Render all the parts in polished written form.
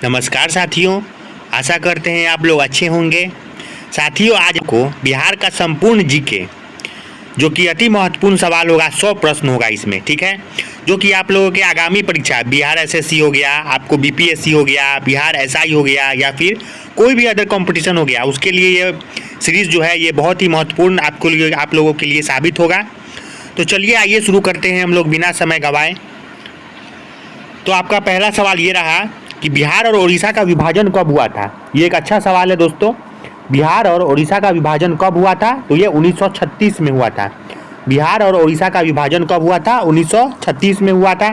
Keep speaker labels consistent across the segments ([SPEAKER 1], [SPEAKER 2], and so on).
[SPEAKER 1] नमस्कार साथियों, आशा करते हैं आप लोग अच्छे होंगे। साथियों, आज को बिहार का संपूर्ण जीके जो कि अति महत्वपूर्ण सवाल होगा, 100 प्रश्न होगा इसमें, ठीक है। जो कि आप लोगों के आगामी परीक्षा बिहार एसएससी हो गया, आपको बीपीएससी हो गया, बिहार एसआई हो गया, या फिर कोई भी अदर कंपटीशन हो गया, उसके लिए ये सीरीज़ जो है ये बहुत ही महत्वपूर्ण आप लोगों के लिए साबित होगा। तो चलिए आइए शुरू करते हैं हम लोग बिना समय गंवाए। तो आपका पहला सवाल ये रहा कि बिहार और उड़ीसा का विभाजन कब हुआ था। ये एक अच्छा सवाल है दोस्तों। बिहार और उड़ीसा का विभाजन कब हुआ था? तो ये 1936 में हुआ था। बिहार और उड़ीसा का विभाजन कब हुआ था? 1936 में हुआ था।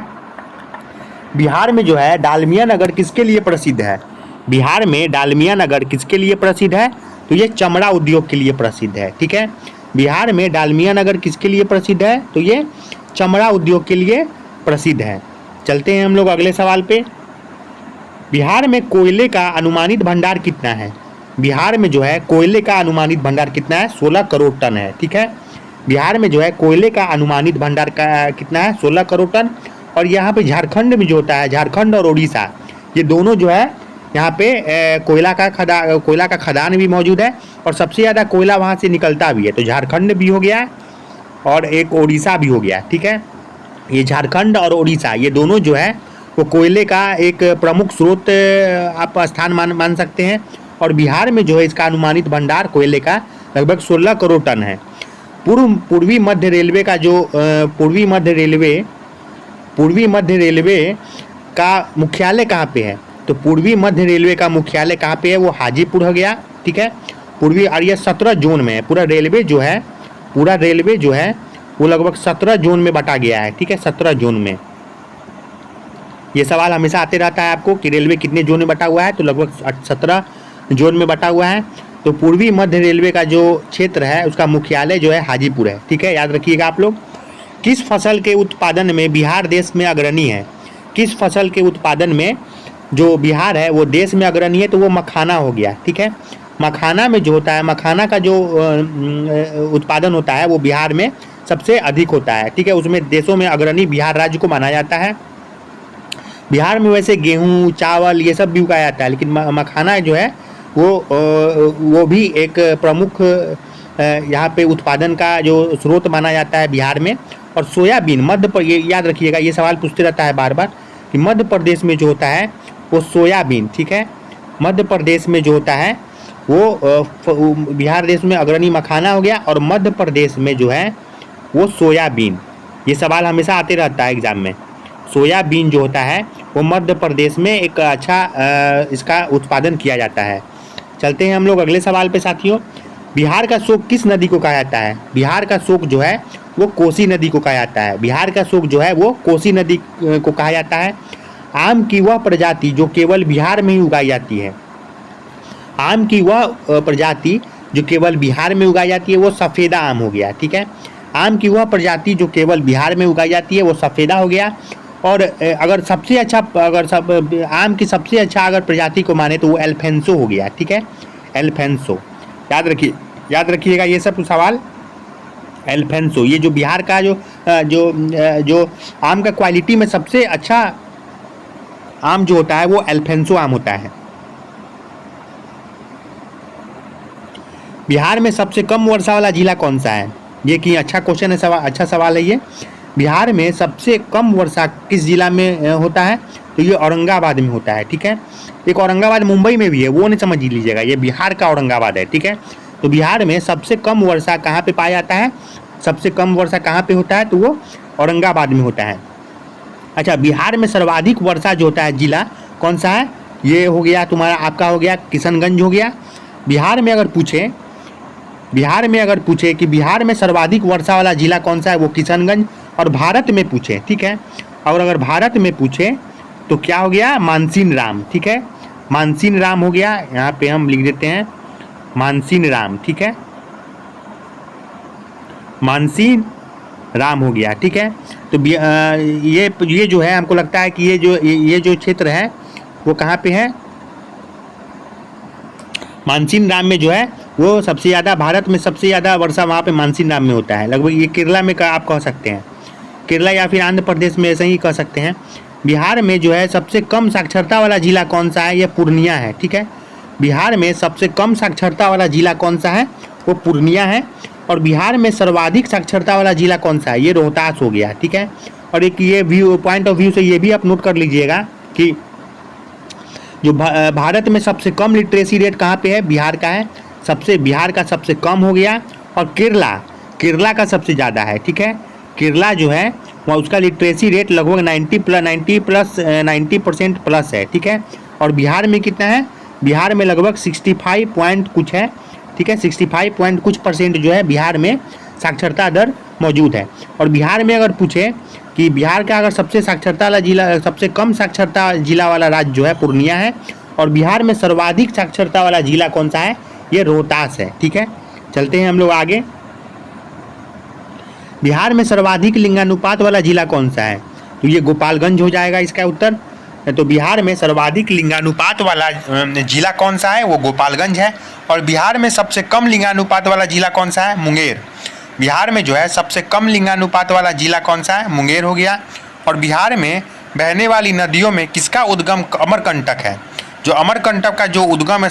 [SPEAKER 1] बिहार में जो है डालमिया नगर किसके लिए प्रसिद्ध है? बिहार में डालमिया नगर किसके लिए प्रसिद्ध है? तो ये चमड़ा उद्योग के लिए प्रसिद्ध है, ठीक है। बिहार में डालमिया नगर किसके लिए प्रसिद्ध है? तो ये चमड़ा उद्योग के लिए प्रसिद्ध है। चलते हैं हम लोग अगले सवाल पे। बिहार में कोयले का अनुमानित भंडार कितना है? बिहार में जो है कोयले का अनुमानित भंडार कितना है? 16 करोड़ टन है, ठीक है। बिहार में जो है कोयले का अनुमानित भंडार का कितना है? 16 करोड़ टन। और यहाँ पे झारखंड में जो होता है, झारखंड और उड़ीसा, ये दोनों जो है यहाँ पे कोयला का खदान भी मौजूद है, और सबसे ज़्यादा कोयला वहाँ से निकलता भी है। तो झारखंड भी हो गया और एक उड़ीसा भी हो गया, ठीक है। ये झारखंड और उड़ीसा ये दोनों जो है वो कोयले का एक प्रमुख स्रोत आप स्थान मान सकते हैं। और बिहार में जो है इसका अनुमानित भंडार कोयले का लगभग 16 करोड़ टन है। पूर्वी मध्य रेलवे का जो पूर्वी मध्य रेलवे का मुख्यालय कहाँ पे है? तो पूर्वी मध्य रेलवे का मुख्यालय कहाँ पे है? वो हाजीपुर हो गया, ठीक है। पूर्वी, और ये 17 जोन में है। पूरा रेलवे जो है वो लगभग 17 जोन में बटा गया है, ठीक है। 17 जोन में। ये सवाल हमेशा आते रहता है आपको कि रेलवे कितने जोन में बटा हुआ है, तो लगभग 17 जोन में बटा हुआ है। तो पूर्वी मध्य रेलवे का जो क्षेत्र है उसका मुख्यालय जो है हाजीपुर है, ठीक है। याद रखिएगा आप लोग। किस फसल के उत्पादन में बिहार देश में अग्रणी है? किस फसल के उत्पादन में जो बिहार है वो देश में अग्रणी है? तो वो मखाना हो गया, ठीक है। मखाना में जो होता है, मखाना का जो उत्पादन होता है वो बिहार में सबसे अधिक होता है, ठीक है। उसमें देशों में अग्रणी बिहार राज्य को माना जाता है। बिहार में वैसे गेहूँ, चावल ये सब भी उगाया जाता है, लेकिन मखाना जो है वो भी एक प्रमुख यहाँ पे उत्पादन का जो स्रोत माना जाता है बिहार में। और सोयाबीन ये याद रखिएगा, ये सवाल पूछते रहता है बार बार कि मध्य प्रदेश में जो होता है वो सोयाबीन, ठीक है। मध्य प्रदेश में जो होता है वो बिहार देश में अग्रणी मखाना हो गया, और मध्य प्रदेश में जो है वो सोयाबीन। ये सवाल हमेशा आते रहता है एग्जाम में। सोयाबीन जो होता है वो मध्य प्रदेश में एक अच्छा इसका उत्पादन किया जाता है। चलते हैं हम लोग अगले सवाल पे साथियों। बिहार का शोक किस नदी को कहा जाता है? बिहार का शोक जो है वो कोसी नदी को कहा जाता है। बिहार का शोक जो है वो कोसी नदी को कहा जाता है। आम की वह प्रजाति जो केवल बिहार में ही उगाई जाती है। आम की वह प्रजाति जो केवल बिहार में उगाई जाती है वो सफ़ेदा आम हो गया, ठीक है। आम की वह प्रजाति जो केवल बिहार में उगाई जाती है वो सफ़ेदा हो गया। और अगर सबसे अच्छा आम की सबसे अच्छा अगर प्रजाति को माने तो वो एल्फेंसो हो गया, ठीक है। एल्फेंसो याद रखिएगा ये सब सवाल। एल्फेंसो ये जो बिहार का जो आम का क्वालिटी में सबसे अच्छा आम जो होता है वो एल्फेंसो आम होता है। बिहार में सबसे कम वर्षा वाला जिला कौन सा है? ये कि अच्छा क्वेश्चन है, अच्छा सवाल है ये। बिहार में सबसे कम वर्षा किस जिला में होता है? तो ये औरंगाबाद में होता है, ठीक है। एक औरंगाबाद मुंबई में भी है, वो नहीं समझ लीजिएगा, ये बिहार का औरंगाबाद है, ठीक है। तो बिहार में सबसे कम वर्षा कहाँ पे पाया जाता है? सबसे कम वर्षा कहाँ पे होता है? तो वो औरंगाबाद में होता है। अच्छा, बिहार में सर्वाधिक वर्षा जो होता है जिला कौन सा है? ये हो गया तुम्हारा, आपका हो गया किशनगंज हो गया। बिहार में अगर पूछे कि बिहार में सर्वाधिक वर्षा वाला जिला कौन सा है, वो किशनगंज। और भारत में पूछे, ठीक है, और अगर भारत में पूछे तो क्या हो गया? मानसीन राम, ठीक है। मानसीन राम हो गया, यहाँ पे हम लिख देते हैं मानसीन राम, ठीक है। मानसीन राम हो गया, ठीक है। तो ये जो है हमको लगता है कि ये जो क्षेत्र है वो कहाँ पे है? मानसीन राम में जो है वो सबसे ज़्यादा, भारत में सबसे ज़्यादा वर्षा वहाँ पे मानसीन राम में होता है। लगभग ये केरला में आप कह सकते हैं, केरला या फिर आंध्र प्रदेश में ऐसे ही कह सकते हैं। बिहार में जो है सबसे कम साक्षरता वाला जिला कौन सा है? ये पूर्णिया है, ठीक है। बिहार में सबसे कम साक्षरता वाला जिला कौन सा है? वो पूर्णिया है। और बिहार में सर्वाधिक साक्षरता वाला जिला कौन सा है? ये रोहतास हो गया, ठीक है। और एक ये व्यू पॉइंट ऑफ व्यू से ये भी आप नोट कर लीजिएगा कि जो भारत में सबसे कम लिटरेसी रेट कहाँ पे है? बिहार का है। बिहार का सबसे कम हो गया। और केरला का सबसे ज़्यादा है, ठीक है। केरला जो है वह उसका लिटरेसी रेट लगभग 90% प्लस है, ठीक है। और बिहार में कितना है? बिहार में लगभग 65 पॉइंट कुछ है, ठीक है। 65 पॉइंट कुछ % जो है बिहार में साक्षरता दर मौजूद है। और बिहार में अगर पूछे कि बिहार का अगर सबसे साक्षरता वाला जिला, सबसे कम साक्षरता जिला वाला राज्य जो है पूर्णिया है। और बिहार में सर्वाधिक साक्षरता वाला जिला कौन सा है? ये रोहतास है, ठीक है। चलते हैं हम लोग आगे। बिहार में सर्वाधिक लिंगानुपात वाला जिला कौन सा है? तो ये गोपालगंज हो जाएगा इसका उत्तर। तो बिहार में सर्वाधिक लिंगानुपात वाला जिला कौन सा है? वो गोपालगंज है। और बिहार में सबसे कम लिंगानुपात वाला जिला कौन सा है? मुंगेर। बिहार में जो है सबसे कम लिंगानुपात वाला जिला कौन सा है? मुंगेर हो गया। और बिहार में बहने वाली नदियों में किसका उद्गम अमरकंटक है? जो अमरकंटक का जो उद्गम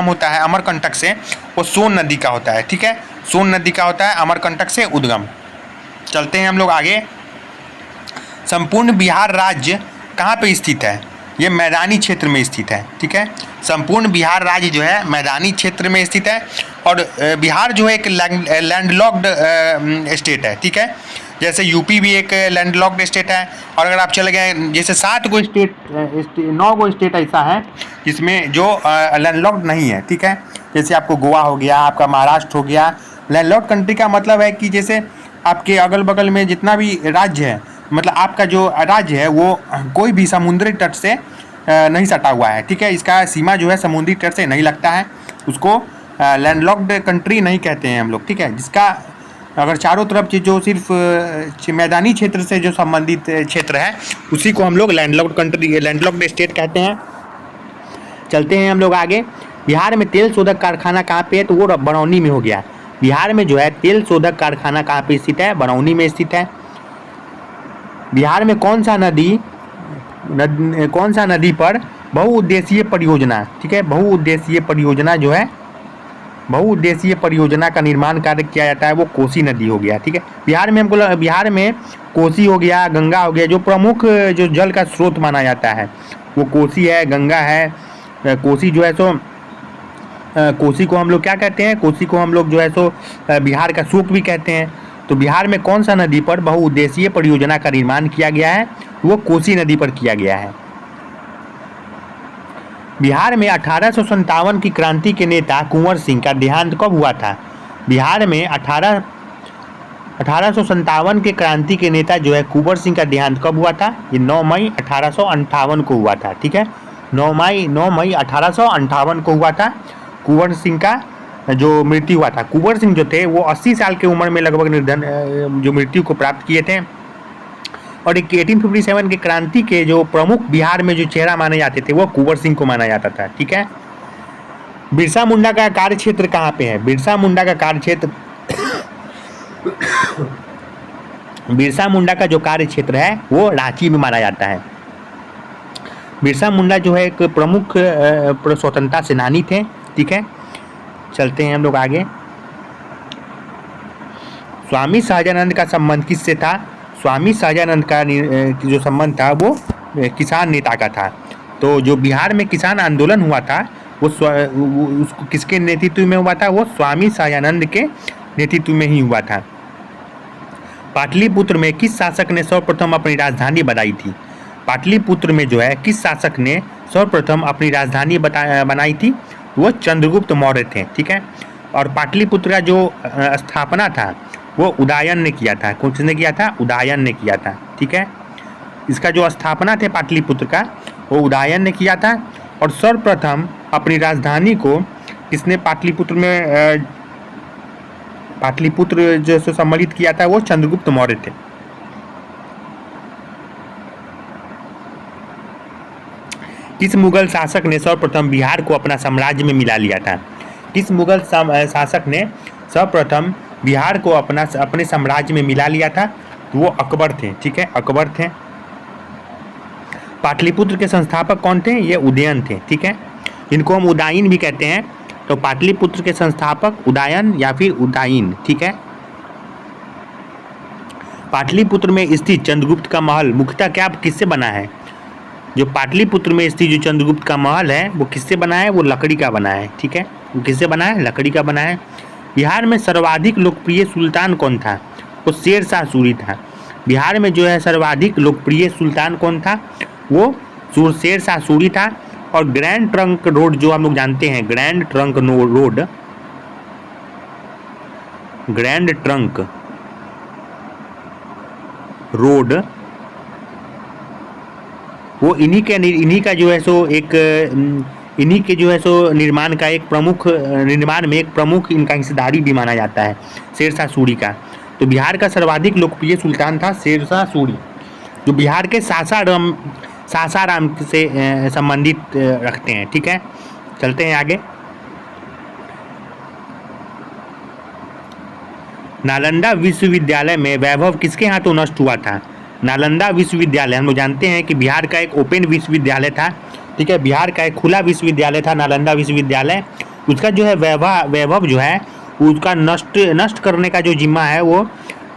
[SPEAKER 1] होता है अमरकंटक से, वो सोन नदी का होता है, ठीक है। सोन नदी का होता है अमरकंटक से उद्गम। चलते हैं हम लोग आगे। संपूर्ण बिहार राज्य कहाँ पे स्थित है? ये मैदानी क्षेत्र में स्थित है, ठीक है। संपूर्ण बिहार राज्य जो है मैदानी क्षेत्र में स्थित है। और बिहार जो है एक लैंडलॉक्ड स्टेट है, ठीक है। जैसे यूपी भी एक लैंडलॉक्ड स्टेट है। और अगर आप चले गए, जैसे 9 गो स्टेट ऐसा है जिसमें जो लैंडलॉक्ड नहीं है, ठीक है। जैसे आपको गोवा हो गया, आपका महाराष्ट्र हो गया। लैंडलॉक्ड कंट्री का मतलब है कि जैसे आपके अगल बगल में जितना भी राज्य है, मतलब आपका जो राज्य है वो कोई भी समुद्री तट से नहीं सटा हुआ है, ठीक है। इसका सीमा जो है समुद्री तट से नहीं लगता है, उसको लैंडलॉक्ड कंट्री नहीं कहते हैं हम लोग, ठीक है। जिसका अगर चारों तरफ जो सिर्फ मैदानी क्षेत्र से जो संबंधित क्षेत्र है उसी को हम लोग लैंडलॉक्ड कंट्री, लैंडलॉक्ड स्टेट कहते हैं। चलते हैं हम लोग आगे। बिहार में तेल शोधक कारखाना कहाँ पे है? तो वो बरौनी में हो गया। बिहार में जो है तेल शोधक कारखाना कहाँ पे स्थित है? बरौनी में स्थित है। बिहार में कौन सा नदी पर बहुउद्देशीय परियोजना, ठीक है, बहुउद्देशीय परियोजना का निर्माण कार्य किया जाता है? वो कोसी नदी हो गया, ठीक है। बिहार में कोसी हो गया, गंगा हो गया। जो प्रमुख जो जल का स्रोत माना जाता है वो कोसी है, गंगा है। कोसी जो है सो कोसी को हम लोग क्या कहते हैं? कोसी को हम लोग जो है सो बिहार का शोक भी कहते हैं। तो बिहार में कौन सा नदी पर बहुउद्देशीय परियोजना का निर्माण किया गया है? वो कोसी नदी पर किया गया है। बिहार में 1857 की क्रांति के नेता कुंवर सिंह का देहांत कब हुआ था? बिहार में 1857 के क्रांति के नेता जो है कुंवर सिंह का देहांत कब हुआ था? ये 9 मई 1858 को हुआ था, ठीक है। 9 मई 1858 को हुआ था कुंवर सिंह का जो मृत्यु हुआ था। कुंवर सिंह जो थे वो 80 साल की उम्र में लगभग जो मृत्यु को प्राप्त किए थे। और 1857 के क्रांति के जो प्रमुख बिहार में जो चेहरा माने जाते थे वो कुंवर सिंह को माना जाता था, ठीक है। बिरसा मुंडा का कार्यक्षेत्र कहाँ पे है? बिरसा मुंडा का कार्यक्षेत्र बिरसा मुंडा का जो कार्यक्षेत्र है वो रांची में माना जाता है। बिरसा मुंडा जो है एक प्रमुख स्वतंत्रता सेनानी थे, ठीक है। चलते हैं हम लोग आगे। स्वामी सहजानंद का संबंध किससे था? स्वामी सहजानंद का जो संबंध था वो किसान नेता का था। तो जो बिहार में किसान आंदोलन हुआ था वो उसको किसके नेतृत्व में हुआ था? वो स्वामी सहजानंद के नेतृत्व में ही हुआ था। पाटलिपुत्र में किस शासक ने सर्वप्रथम अपनी राजधानी बनाई थी? पाटलिपुत्र में जो है किस शासक ने सर्वप्रथम अपनी राजधानी बनाई थी? वो चंद्रगुप्त मौर्य थे, ठीक है। और पाटलिपुत्र का जो स्थापना था वो उदयन ने किया था। किसने किया था? उदयन ने किया था, ठीक है। इसका जो स्थापना थे पाटलिपुत्र का वो उदयन ने किया था। और सर्वप्रथम अपनी राजधानी को किसने पाटलिपुत्र जो सम्मिलित किया था वो चंद्रगुप्त मौर्य थे। किस मुगल शासक ने सर्वप्रथम बिहार को अपना साम्राज्य में मिला लिया था? किस मुगल शासक ने सर्वप्रथम बिहार को अपने साम्राज्य में मिला लिया था? तो वो अकबर थे, ठीक है, अकबर थे। पाटलिपुत्र के संस्थापक कौन थे? ये उदयन थे, ठीक है, जिनको हम उदायन भी कहते हैं। तो पाटलिपुत्र के संस्थापक उदयन या फिर उदायन, ठीक है। पाटलिपुत्र में स्थित चंद्रगुप्त का महल मुख्यतः क्या किससे बना है? जो पाटलिपुत्र में स्थित जो चंद्रगुप्त का महल है वो किससे बना है? वो लकड़ी का बना है, ठीक है। वो किससे बना है? लकड़ी का बना है। बिहार में सर्वाधिक लोकप्रिय सुल्तान कौन था? वो शेरशाह सूरी था। बिहार में जो है सर्वाधिक लोकप्रिय सुल्तान कौन था? वो शेरशाह सूरी था। और ग्रैंड ट्रंक रोड जो हम लोग जानते हैं, grand trunk road, grand trunk road, वो इन्हीं का जो है सो एक इन्हीं के जो है सो निर्माण में एक प्रमुख इनका हिस्सेदारी भी माना जाता है, शेरशाह सूरी का। तो बिहार का सर्वाधिक लोकप्रिय सुल्तान था शेरशाह सूरी, जो बिहार के सासाराम से संबंधित रखते हैं, ठीक है। चलते हैं आगे। नालंदा विश्वविद्यालय में वैभव किसके हाथों नष्ट हुआ था? नालंदा विश्वविद्यालय हम लोग जानते हैं कि बिहार का एक ओपन विश्वविद्यालय था, ठीक है। बिहार का एक खुला विश्वविद्यालय था नालंदा विश्वविद्यालय। उसका जो है वैभव जो है उसका नष्ट करने का जो जिम्मा है, वो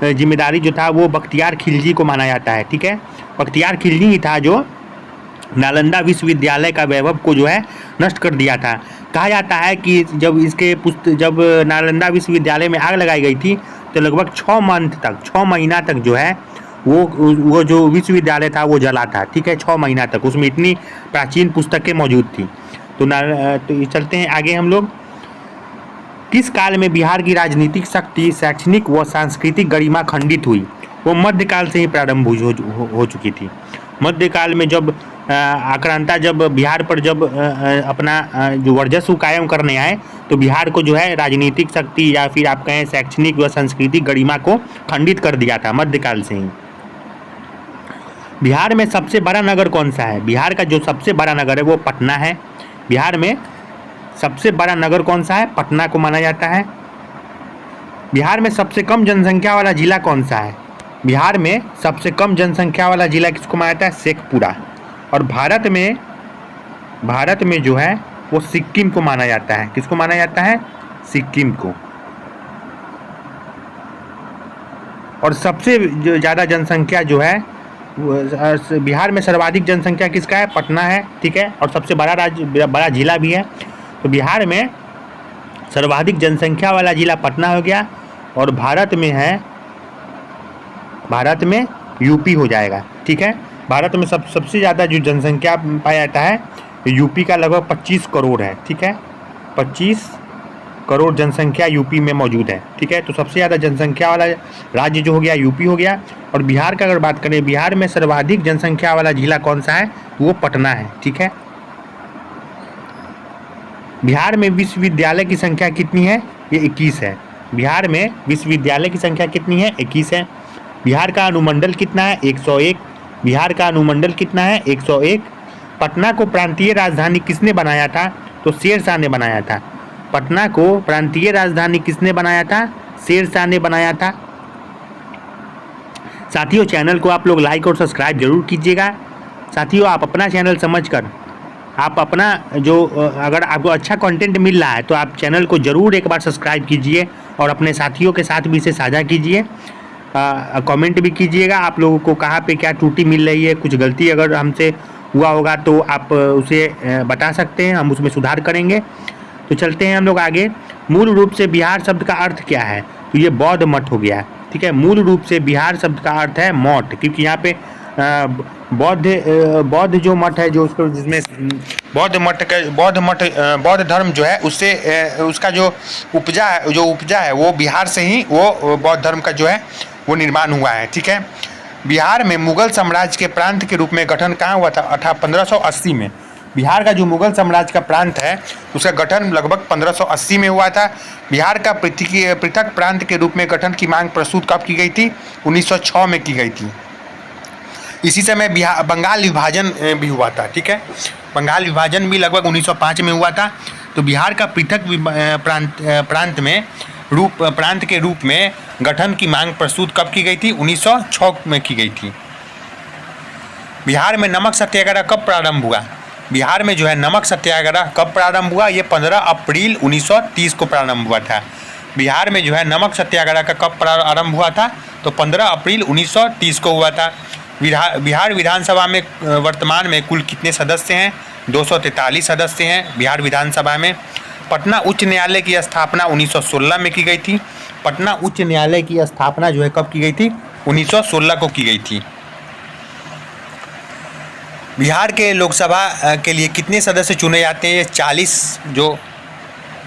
[SPEAKER 1] जिम्मेदारी जो था वो बख्तियार खिलजी को माना जाता है, ठीक है। बख्तियार खिलजी ही था जो नालंदा विश्वविद्यालय का वैभव को जो है नष्ट कर दिया था। कहा जाता है कि जब नालंदा विश्वविद्यालय में आग लगाई गई थी तो लगभग 6 महीना तक जो है वो जो विश्वविद्यालय था वो जला था, ठीक है। 6 महीना तक उसमें इतनी प्राचीन पुस्तकें मौजूद थी। तो चलते हैं आगे हम लोग। किस काल में बिहार की राजनीतिक शक्ति, शैक्षणिक व सांस्कृतिक गरिमा खंडित हुई? वो मध्यकाल से ही प्रारंभ हो चुकी थी। मध्यकाल में जब आक्रांता जब बिहार पर जब अपना जो वर्चस्व कायम करने आए तो बिहार को जो है राजनीतिक शक्ति या फिर आप कहें शैक्षणिक व सांस्कृतिक गरिमा को खंडित कर दिया था मध्यकाल से ही। बिहार में सबसे बड़ा नगर कौन सा है? बिहार का जो सबसे बड़ा नगर है वो पटना है। बिहार में सबसे बड़ा नगर कौन सा है? पटना को माना जाता है। बिहार में सबसे कम जनसंख्या वाला जिला कौन सा है? बिहार में सबसे कम जनसंख्या वाला जिला किसको माना जाता है? शेखपुरा। और भारत में जो है वो सिक्किम को माना जाता है। किसको माना जाता है? सिक्किम को। और सबसे ज़्यादा जनसंख्या जो है बिहार में सर्वाधिक जनसंख्या किसका है? पटना है, ठीक है। और सबसे बड़ा जिला भी है। तो बिहार में सर्वाधिक जनसंख्या वाला जिला पटना हो गया। और भारत में यूपी हो जाएगा, ठीक है। भारत में सबसे ज़्यादा जो जनसंख्या पाया जाता है यूपी का लगभग 25 करोड़ है, ठीक है। 25 करोड़ जनसंख्या यूपी में मौजूद है, ठीक है। तो सबसे ज़्यादा जनसंख्या वाला राज्य जो हो गया यूपी हो गया। और बिहार का अगर बात करें, बिहार में सर्वाधिक जनसंख्या वाला जिला कौन सा है? वो पटना है, ठीक है। बिहार में विश्वविद्यालय की संख्या कितनी है? ये 21 है। बिहार में विश्वविद्यालय की संख्या कितनी है? 21 है। बिहार का अनुमंडल कितना है? 101। बिहार का अनुमंडल कितना है? 101। पटना को प्रांतीय राजधानी किसने बनाया था? तो शेरशाह ने बनाया था। पटना को प्रांतीय राजधानी किसने बनाया था? शेरशाह ने बनाया था। साथियों, चैनल को आप लोग लाइक और सब्सक्राइब जरूर कीजिएगा। साथियों, आप अपना चैनल समझकर आप अपना जो अगर आपको अच्छा कंटेंट मिल रहा है तो आप चैनल को ज़रूर एक बार सब्सक्राइब कीजिए और अपने साथियों के साथ भी इसे साझा कीजिए। कमेंट भी कीजिएगा आप लोगों को कहाँ पे क्या त्रुटि मिल रही है। कुछ गलती अगर हमसे हुआ होगा तो आप उसे बता सकते हैं, हम उसमें सुधार करेंगे। तो चलते हैं हम लोग आगे। मूल रूप से बिहार शब्द का अर्थ क्या है? तो ये बौद्ध मठ हो गया, ठीक है। मूल रूप से बिहार शब्द का अर्थ है मठ, क्योंकि यहाँ पे बौद्ध जो मठ है जो उसको जिसमें बौद्ध धर्म जो है उससे उसका जो उपजा है वो बिहार से ही वो बौद्ध धर्म का जो है वो निर्माण हुआ है, ठीक है। बिहार में मुगल साम्राज्य के प्रांत के रूप में गठन कहाँ हुआ था? 1580 में। बिहार का जो मुगल साम्राज्य का प्रांत है उसका गठन लगभग 1580 में हुआ था। बिहार का पृथक प्रांत के रूप में गठन की मांग प्रस्तुत कब की गई थी? 1906 में की गई थी। इसी समय बंगाल विभाजन भी हुआ था, ठीक है। बंगाल विभाजन भी लगभग 1905 में हुआ था। तो बिहार का पृथक प्रांत के रूप में गठन की मांग प्रस्तुत कब की गई थी? 1906 में की गई थी। बिहार में नमक सत्याग्रह कब प्रारंभ हुआ? बिहार में जो है नमक सत्याग्रह कब प्रारंभ हुआ? ये 15 अप्रैल 1930 को प्रारंभ हुआ था। बिहार में जो है नमक सत्याग्रह का कब प्रारंभ हुआ था? तो 15 अप्रैल 1930 को हुआ था। बिहार विधानसभा में वर्तमान में कुल कितने सदस्य हैं? 243 सदस्य हैं बिहार विधानसभा में। पटना उच्च न्यायालय की स्थापना 1916 में की गई थी। पटना उच्च न्यायालय की स्थापना जो है कब की गई थी? 1916 को की गई थी। बिहार के लोकसभा के लिए कितने सदस्य चुने जाते हैं? ये 40 जो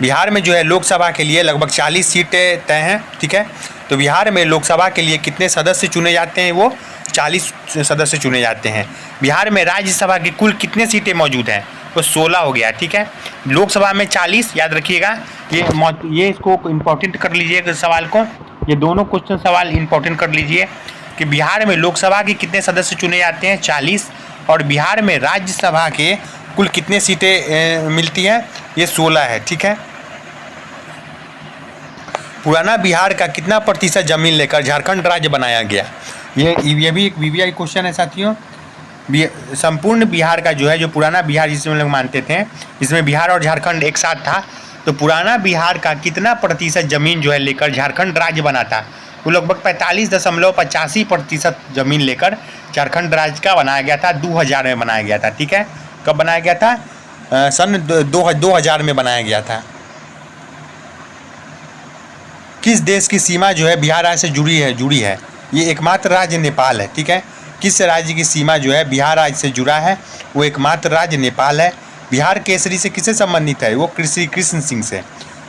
[SPEAKER 1] बिहार में जो है लोकसभा के लिए लगभग 40 सीटें तय हैं, ठीक है। तो बिहार में लोकसभा के लिए कितने सदस्य चुने जाते हैं? वो 40 सदस्य चुने जाते हैं। बिहार में राज्यसभा की कुल कितने सीटें मौजूद हैं? तो 16 हो गया, ठीक है। लोकसभा में 40, याद रखिएगा। ये इसको इम्पोर्टेंट कर लीजिए सवाल को, ये दोनों क्वेश्चन सवाल इम्पोर्टेंट कर लीजिए कि बिहार में लोकसभा के कितने सदस्य चुने जाते हैं? 40। और बिहार में राज्यसभा के कुल कितने सीटें मिलती हैं? ये 16 है, ठीक है। पुराना बिहार का कितना प्रतिशत जमीन लेकर झारखंड राज्य बनाया गया? ये भी एक वीवीआई क्वेश्चन है साथियों। संपूर्ण बिहार का जो है, जो पुराना बिहार जिसे हम लोग मानते थे, इसमें बिहार और झारखंड एक साथ था, तो पुराना बिहार का कितना प्रतिशत जमीन जो है लेकर झारखंड राज्य बना था? वो लगभग 45.85% जमीन लेकर झारखंड राज्य का बनाया गया था। 2000 में बनाया गया था, ठीक है। कब बनाया गया था? सन 2000 में बनाया गया था। किस देश की सीमा जो है बिहार राज्य से जुड़ी है? ये एकमात्र राज्य नेपाल है, ठीक है। किस राज्य की सीमा जो है बिहार राज्य से जुड़ा है? वो एकमात्र राज्य नेपाल है। बिहार केसरी से किससे संबंधित है? वो श्री कृष्ण सिंह से।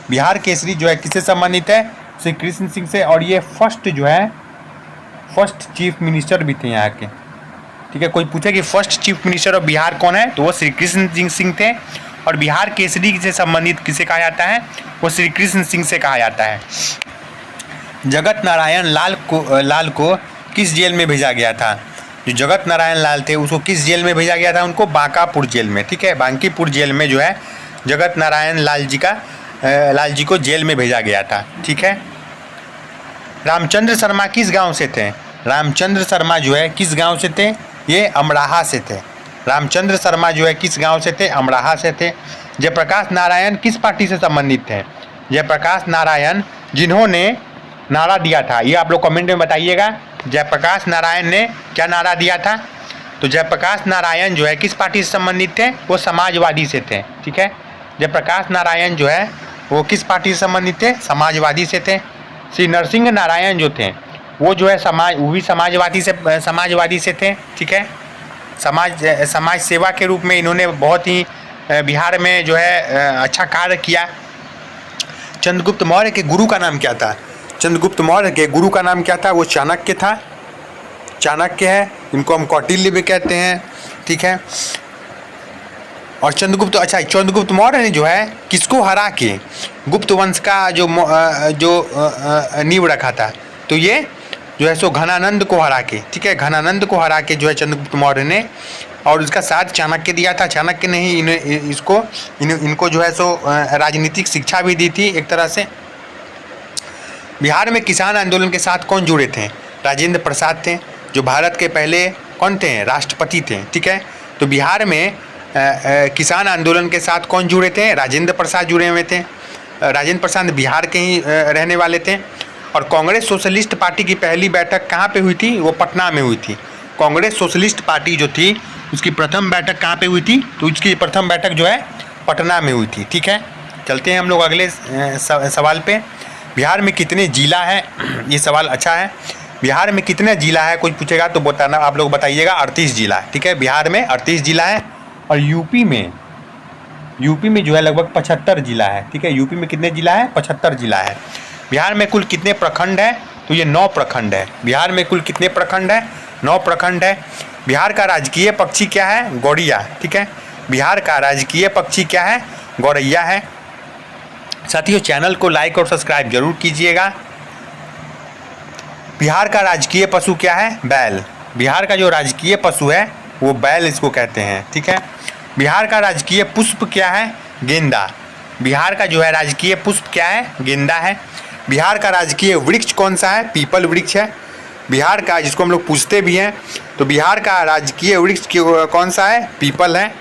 [SPEAKER 1] बिहार केसरी जो है किससे संबंधित है? श्री कृष्ण सिंह से। और ये फर्स्ट चीफ मिनिस्टर भी थे यहाँ के, ठीक है। कोई पूछे कि first chief minister of Bihar कौन है, तो वो श्री कृष्ण सिंह थे। और बिहार केसरी से संबंधित किसे कहा जाता है? वो श्री कृष्ण सिंह से कहा जाता है। जगत नारायण लाल को किस जेल में भेजा गया था? जो जगत नारायण लाल थे उसको किस जेल में भेजा गया था? उनको बांकापुर जेल में, ठीक है। बांकीपुर जेल में जो है जगत नारायण लाल जी को जेल में भेजा गया था, ठीक है। रामचंद्र शर्मा किस गांव से थे? रामचंद्र शर्मा जो है किस गांव से थे? ये अमराहा से थे। रामचंद्र शर्मा जो है किस गांव से थे? अमराहा से थे। जयप्रकाश नारायण किस पार्टी से संबंधित थे? जयप्रकाश नारायण जिन्होंने नारा दिया था, ये आप लोग कमेंट में बताइएगा। जयप्रकाश नारायण ने क्या नारा दिया था? तो जयप्रकाश नारायण जो है किस पार्टी से संबंधित थे? वो समाजवादी से थे, ठीक है। जयप्रकाश नारायण जो है वो किस पार्टी से संबंधित थे? समाजवादी से थे। श्री नरसिंह नारायण जो थे वो जो है वो भी समाजवादी से थे, ठीक है। समाज सेवा के रूप में इन्होंने बहुत ही बिहार में जो है अच्छा कार्य किया। चंद्रगुप्त मौर्य के गुरु का नाम क्या था? चंद्रगुप्त मौर्य के गुरु का नाम क्या था? वो चाणक्य था। चाणक्य है, इनको हम कौटिल्य भी कहते हैं, ठीक है। और चंद्रगुप्त मौर्य ने जो है किसको हरा के गुप्त वंश का जो नींव रखा था? तो ये जो है सो घनानंद को हरा के, ठीक है। घनानंद को हरा के जो है चंद्रगुप्त मौर्य ने, और उसका साथ चाणक्य दिया था। चाणक्य ने ही इनको जो है सो राजनीतिक शिक्षा भी दी थी एक तरह से। बिहार में किसान आंदोलन के साथ कौन जुड़े थे? राजेंद्र प्रसाद थे, जो भारत के पहले कौन थे? राष्ट्रपति थे, ठीक है। तो बिहार में किसान आंदोलन के साथ कौन जुड़े थे? राजेंद्र प्रसाद जुड़े हुए थे। राजेंद्र प्रसाद बिहार के ही रहने वाले थे। और कांग्रेस सोशलिस्ट पार्टी की पहली बैठक कहाँ पे हुई थी? वो पटना में हुई थी। कांग्रेस सोशलिस्ट पार्टी जो थी उसकी प्रथम बैठक कहाँ पे हुई थी? तो उसकी प्रथम बैठक जो है पटना में हुई थी, ठीक है। चलते हैं हम लोग अगले सवाल पे। बिहार में कितने जिला है? ये सवाल अच्छा है। बिहार में कितने जिला है कोई पूछेगा तो बताना, आप लोग बताइएगा। 38 जिला, ठीक है। बिहार में 38 जिला है। और यूपी में जो है लगभग 75 जिला है, ठीक है। यूपी में कितने जिला है? 75 जिला है। बिहार में कुल कितने प्रखंड है? तो ये 9 प्रखंड है। बिहार में कुल कितने प्रखंड है? 9 प्रखंड है। बिहार का राजकीय पक्षी क्या है? गौरैया, ठीक है। बिहार का राजकीय पक्षी क्या है? गौरैया है। साथियों, चैनल को लाइक और सब्सक्राइब जरूर कीजिएगा। बिहार का राजकीय पशु क्या है? बैल। बिहार का जो राजकीय पशु है वो बैल इसको कहते हैं, ठीक है। बिहार का राजकीय पुष्प क्या है? गेंदा। बिहार का जो है राजकीय पुष्प क्या है? गेंदा है। बिहार का राजकीय वृक्ष कौन सा है? पीपल वृक्ष है। बिहार का, जिसको हम लोग पूछते भी हैं, तो बिहार का राजकीय वृक्ष कौन सा है? पीपल है।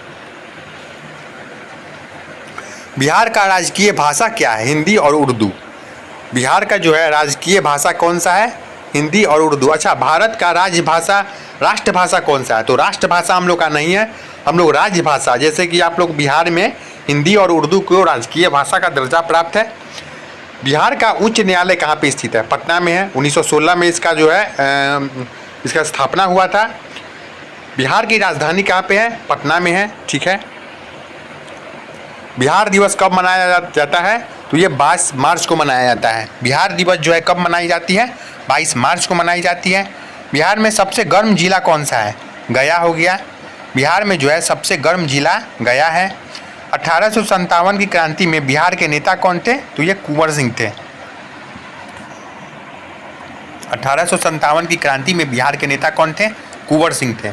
[SPEAKER 1] बिहार का राजकीय भाषा क्या है? हिंदी और उर्दू। बिहार का जो है राजकीय भाषा कौन सा है? हिंदी और उर्दू। अच्छा, भारत का राजभाषा, राष्ट्रभाषा कौन सा है? तो राष्ट्रभाषा हम लोग का नहीं है, हम लोग राजभाषा, जैसे कि आप लोग बिहार में हिंदी और उर्दू को राजकीय भाषा का दर्जा प्राप्त है। बिहार का उच्च न्यायालय कहाँ पे स्थित है? पटना में है। 1916 में इसका जो है इसका स्थापना हुआ था। बिहार की राजधानी कहाँ पे है? पटना में है। ठीक है। बिहार दिवस कब मनाया जाता है? तो ये 22 मार्च को मनाया जाता है। बिहार दिवस जो है कब मनाई जाती है? 22 मार्च को मनाई जाती है। बिहार में सबसे गर्म जिला कौन सा है? गया हो गया। बिहार में जो है सबसे गर्म जिला गया है। 1857 की क्रांति में बिहार के नेता कौन थे? तो ये कुंवर सिंह थे। 1857 की क्रांति में बिहार के नेता कौन थे? कुंवर सिंह थे।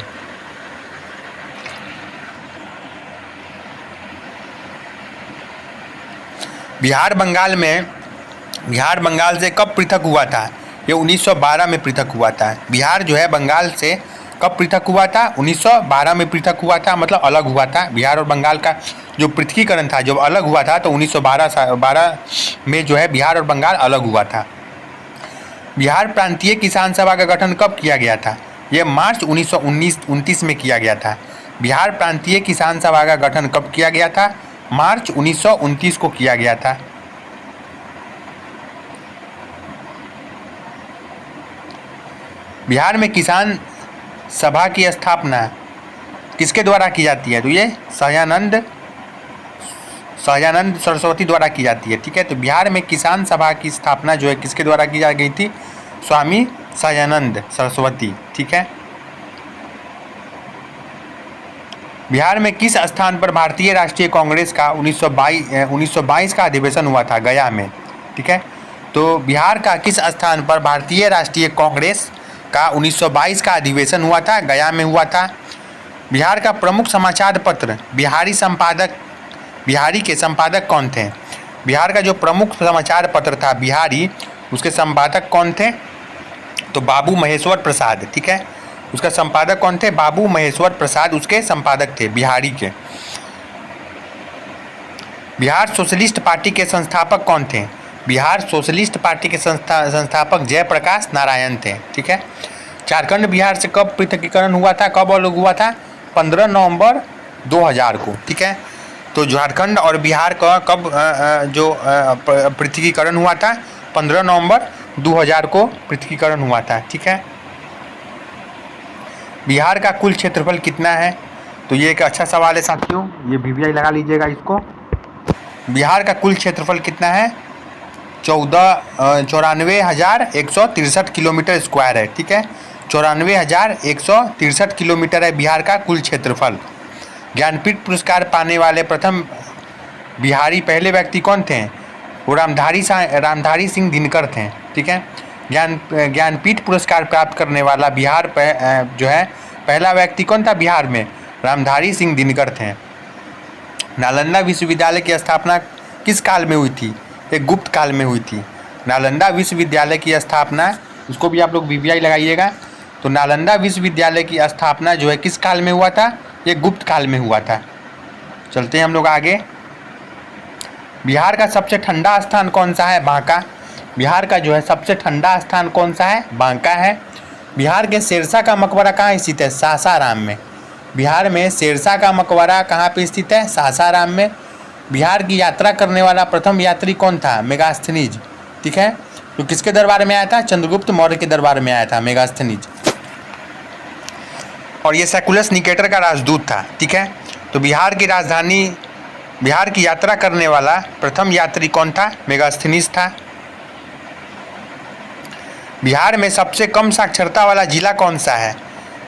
[SPEAKER 1] बिहार बंगाल से कब पृथक हुआ था? ये 1912 में पृथक हुआ था। बिहार जो है बंगाल से कब पृथक हुआ था? 1912 में पृथक हुआ था, मतलब अलग हुआ था। बिहार और बंगाल का जो पृथकीकरण था, जब अलग हुआ था, तो 1912 में जो है बिहार और बंगाल अलग हुआ था। बिहार प्रांतीय किसान सभा का गठन कब किया गया था? ये मार्च 1929 में किया गया था। बिहार प्रांतीय किसान सभा का गठन कब किया गया था? मार्च 1929 को किया गया था। बिहार में किसान सभा की स्थापना किसके द्वारा की जाती है? तो ये सहजानंद सरस्वती द्वारा की जाती है। ठीक है। तो बिहार में किसान सभा की स्थापना जो है किसके द्वारा की जा गई थी? स्वामी सहजानंद सरस्वती। ठीक है। बिहार में किस स्थान पर भारतीय राष्ट्रीय कांग्रेस का 1922 का अधिवेशन हुआ था? गया में। ठीक है। तो बिहार का किस स्थान पर भारतीय राष्ट्रीय कांग्रेस का 1922 का अधिवेशन हुआ था? गया में हुआ था। बिहार का प्रमुख समाचार पत्र बिहारी के संपादक कौन थे? बिहार का जो प्रमुख समाचार पत्र था बिहारी, उसके संपादक कौन थे? तो बाबू महेश्वर प्रसाद। ठीक है। उसका संपादक कौन थे? बाबू महेश्वर प्रसाद उसके संपादक थे बिहारी के। बिहार सोशलिस्ट पार्टी के संस्थापक कौन थे? बिहार सोशलिस्ट पार्टी के संस्थापक जयप्रकाश नारायण थे। ठीक है। झारखंड बिहार से कब पृथकीकरण हुआ था? कब अलग हुआ था? 15 नवंबर 2000 को। ठीक है। तो झारखंड और बिहार का कब जो पृथकीकरण हुआ था? 15 नवंबर 2000 को पृथकीकरण हुआ था। ठीक है। बिहार का कुल क्षेत्रफल कितना है? तो ये एक अच्छा सवाल है साथियों, ये VVI लगा लीजिएगा इसको। बिहार का कुल क्षेत्रफल कितना है? 94,163 किलोमीटर स्क्वायर है। ठीक है। 94,163 किलोमीटर है बिहार का कुल क्षेत्रफल। ज्ञानपीठ पुरस्कार पाने वाले प्रथम बिहारी पहले व्यक्ति कौन थे? वो रामधारी सिंह दिनकर थे। ठीक है। ज्ञानपीठ पुरस्कार प्राप्त करने वाला बिहार जो है पहला व्यक्ति कौन था बिहार में? रामधारी सिंह दिनकर थे। नालंदा विश्वविद्यालय की स्थापना किस काल में हुई थी? एक गुप्त काल में हुई थी। नालंदा विश्वविद्यालय की स्थापना, उसको भी आप लोग VVI लगाइएगा। तो नालंदा विश्वविद्यालय की स्थापना जो है किस काल में हुआ था? ये गुप्त काल में हुआ था। चलते हैं हम लोग आगे। बिहार का सबसे ठंडा स्थान कौन सा है? बांका। बिहार का जो है सबसे ठंडा स्थान कौन सा है? बांका है। बिहार के शेरशाह का मकबरा कहाँ स्थित है? सासाराम में। बिहार में शेरशाह का मकबरा कहाँ पे स्थित है? सासाराम में। बिहार की यात्रा करने वाला प्रथम यात्री कौन था? मेगास्थनीज। ठीक है। तो किसके दरबार में आया था? चंद्रगुप्त मौर्य के दरबार में आया था मेगास्थनीज। और ये सेकुलस निकेटर का राजदूत था। ठीक है। तो बिहार की यात्रा करने वाला प्रथम यात्री कौन था? मेगास्थनीज था। बिहार में सबसे कम साक्षरता वाला जिला कौन सा है?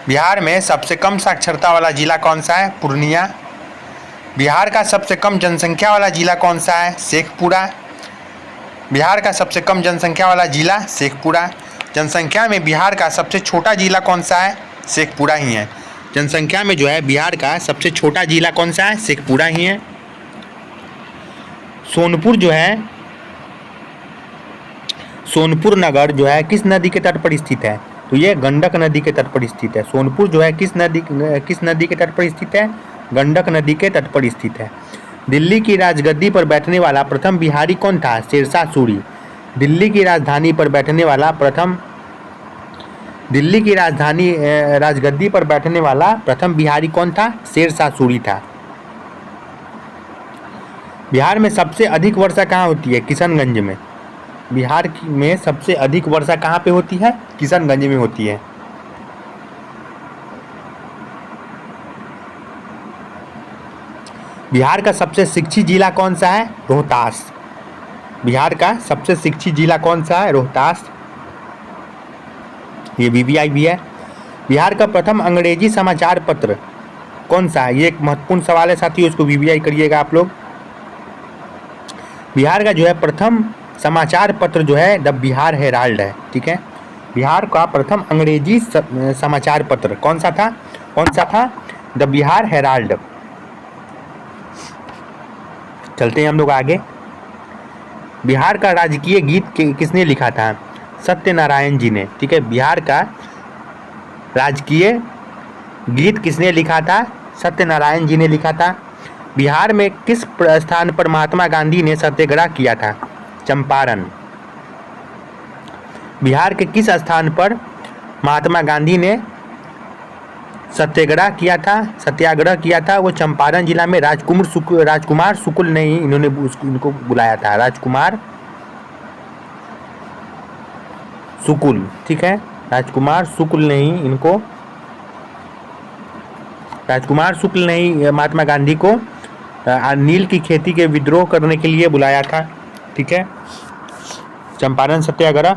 [SPEAKER 1] बिहार में सबसे कम साक्षरता वाला जिला कौन सा है? पूर्णिया। बिहार का सबसे कम जनसंख्या वाला जिला कौन सा है? शेखपुरा। बिहार का सबसे कम जनसंख्या वाला जिला शेखपुरा। जनसंख्या में बिहार का सबसे छोटा जिला कौन सा है? शेखपुरा ही है। जनसंख्या में जो है बिहार का सबसे छोटा जिला कौन सा है? शेखपुरा ही है। सोनपुर नगर जो है किस नदी के तट पर स्थित है? तो ये गंडक नदी के तट पर स्थित है। सोनपुर जो है किस नदी के तट पर स्थित है? गंडक नदी के तट पर स्थित है। दिल्ली की राजगद्दी पर बैठने वाला प्रथम बिहारी कौन था? शेरशाह सूरी। दिल्ली की राजधानी पर बैठने वाला प्रथम दिल्ली की राजधानी राजगद्दी पर बैठने वाला प्रथम बिहारी कौन था? शेरशाह सूरी था। बिहार में सबसे अधिक वर्षा कहाँ होती है? किशनगंज में। बिहार में सबसे अधिक वर्षा कहाँ पे होती है? किशनगंज में होती है। बिहार का सबसे शिक्षित जिला कौन सा है? रोहतास। बिहार का सबसे शिक्षित जिला कौन सा है? रोहतास। ये BBI भी है। बिहार का प्रथम अंग्रेजी समाचार पत्र कौन सा है? ये एक महत्वपूर्ण सवाल है साथियों, इसको BBI करिएगा आप लोग। बिहार का जो है प्रथम समाचार पत्र जो है द बिहार हेराल्ड है। ठीक है, बिहार का प्रथम अंग्रेजी समाचार पत्र कौन सा था? The Bihar Herald. चलते हैं हम लोग आगे। बिहार का राजकीय गीत किसने लिखा था? सत्यनारायण जी ने। ठीक है, बिहार का राजकीय गीत किसने लिखा था? सत्यनारायण जी ने लिखा था। बिहार में किस स्थान पर महात्मा गांधी ने सत्याग्रह किया था? चंपारण। बिहार के किस स्थान पर महात्मा गांधी ने सत्याग्रह किया था? वो चंपारण जिला में राजकुमार शुक्ल ने ही इनको बुलाया था। राजकुमार शुक्ल। ठीक है, राजकुमार शुक्ल ने ही महात्मा गांधी को नील की खेती के विद्रोह करने के लिए बुलाया था। ठीक है, चंपारण सत्याग्रह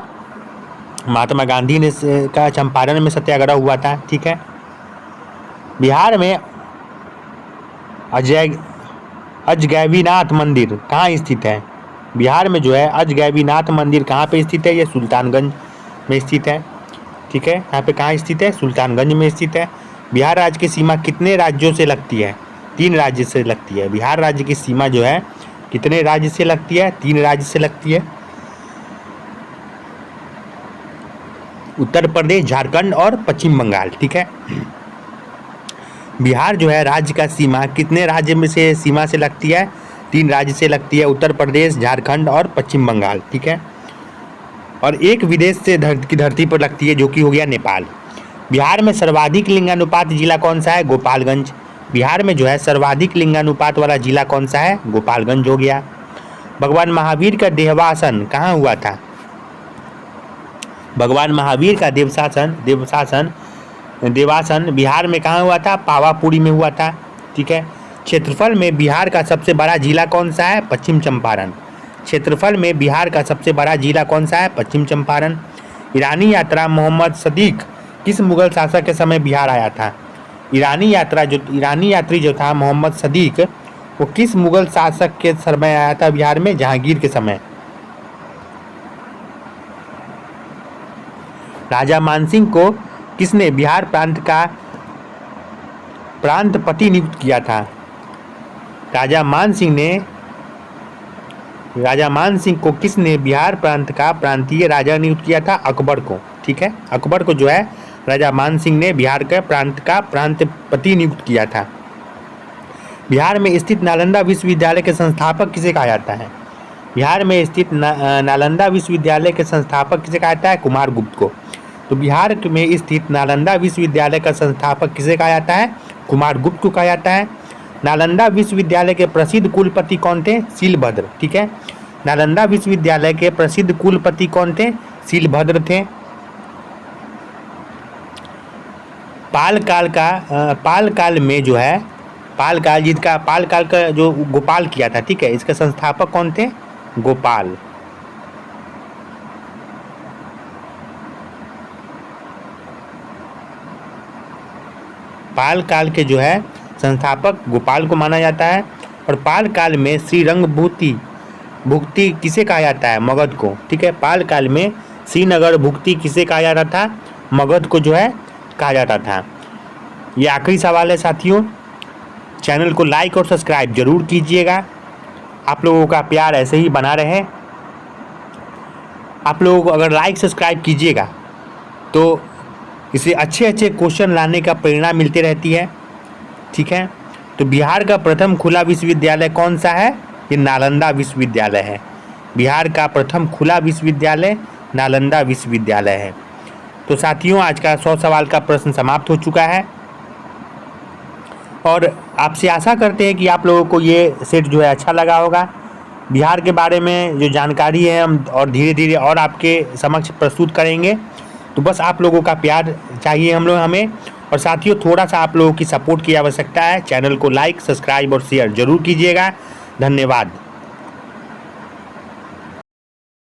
[SPEAKER 1] महात्मा गांधी ने का चंपारण में सत्याग्रह हुआ था। ठीक है, बिहार में अजगैबीनाथ मंदिर कहाँ स्थित है? बिहार में जो है अजगैबीनाथ मंदिर कहाँ पे स्थित है? ये सुल्तानगंज में स्थित है। ठीक है, यहाँ पे कहाँ स्थित है? सुल्तानगंज में स्थित है। बिहार राज्य की सीमा कितने राज्यों से लगती है? 3 राज्य से लगती है। बिहार राज्य की सीमा जो है कितने राज्य से लगती है? 3 राज्य से लगती है। उत्तर प्रदेश, झारखंड और पश्चिम बंगाल। ठीक है, बिहार जो है राज्य का सीमा कितने राज्य में से सीमा से लगती है? 3 राज्य से लगती है, उत्तर प्रदेश, झारखंड और पश्चिम बंगाल। ठीक है, और एक विदेश से की धरती पर लगती है जो कि हो गया नेपाल। बिहार में सर्वाधिक लिंगानुपात जिला कौन सा है? गोपालगंज। बिहार में जो है सर्वाधिक लिंगानुपात वाला जिला कौन सा है? गोपालगंज हो गया। भगवान महावीर का देवासन कहाँ हुआ था? भगवान महावीर का देवासन बिहार में कहाँ हुआ था? पावापुरी में हुआ था। ठीक है, क्षेत्रफल में बिहार का सबसे बड़ा जिला कौन सा है? पश्चिम चंपारण। क्षेत्रफल में बिहार का सबसे बड़ा जिला कौन सा है? पश्चिम चंपारण। ईरानी यात्रा मोहम्मद सदीक किस मुगल शासक के समय बिहार आया था? ईरानी यात्री जो था मोहम्मद सदीक, वो किस मुगल शासक के समय आया था बिहार में? जहांगीर के समय। राजा मानसिंह को किसने बिहार प्रांत का प्रांतपति नियुक्त किया था? राजा मानसिंह को किसने बिहार प्रांत का प्रांतीय राजा नियुक्त किया था? अकबर को। ठीक है, अकबर को जो है राजा मानसिंह ने बिहार के प्रांत का प्रांतपति नियुक्त किया था। बिहार में स्थित नालंदा विश्वविद्यालय के संस्थापक किसे कहा जाता है? बिहार में स्थित नालंदा विश्वविद्यालय के संस्थापक किसे कहा जाता है? कुमारगुप्त को। तो बिहार में स्थित नालंदा विश्वविद्यालय का संस्थापक किसे कहा जाता है? कुमारगुप्त को कहा जाता है। नालंदा विश्वविद्यालय के प्रसिद्ध कुलपति कौन थे? शीलभद्र। ठीक है, नालंदा विश्वविद्यालय के प्रसिद्ध कुलपति कौन थे? शीलभद्र थे। पाल काल में जो है पाल काल का जो गोपाल किया था। ठीक है, इसके संस्थापक कौन थे? गोपाल। पाल काल के जो है संस्थापक गोपाल को माना जाता है। और पाल काल में श्रीरंग भुक्ति किसे कहा जाता है? मगध को। ठीक है, पाल काल में श्रीनगर भुक्ति किसे कहा जाता था? मगध को जो है कहा जाता था। ये आखिरी सवाल है साथियों। चैनल को लाइक और सब्सक्राइब जरूर कीजिएगा। आप लोगों का प्यार ऐसे ही बना रहे। आप लोगों को अगर लाइक सब्सक्राइब कीजिएगा तो इसे अच्छे अच्छे क्वेश्चन लाने का प्रेरणा मिलती रहती है। ठीक है, तो बिहार का प्रथम खुला विश्वविद्यालय कौन सा है? ये नालंदा विश्वविद्यालय है। बिहार का प्रथम खुला विश्वविद्यालय नालंदा विश्वविद्यालय है। तो साथियों, आज का 100 सवाल का प्रश्न समाप्त हो चुका है और आपसे आशा करते हैं कि आप लोगों को ये सेट जो है अच्छा लगा होगा। बिहार के बारे में जो जानकारी है हम और धीरे धीरे और आपके समक्ष प्रस्तुत करेंगे। तो बस आप लोगों का प्यार चाहिए हमें। और साथियों, थोड़ा सा आप लोगों की सपोर्ट की आवश्यकता है। चैनल को लाइक, सब्सक्राइब और शेयर जरूर कीजिएगा। धन्यवाद।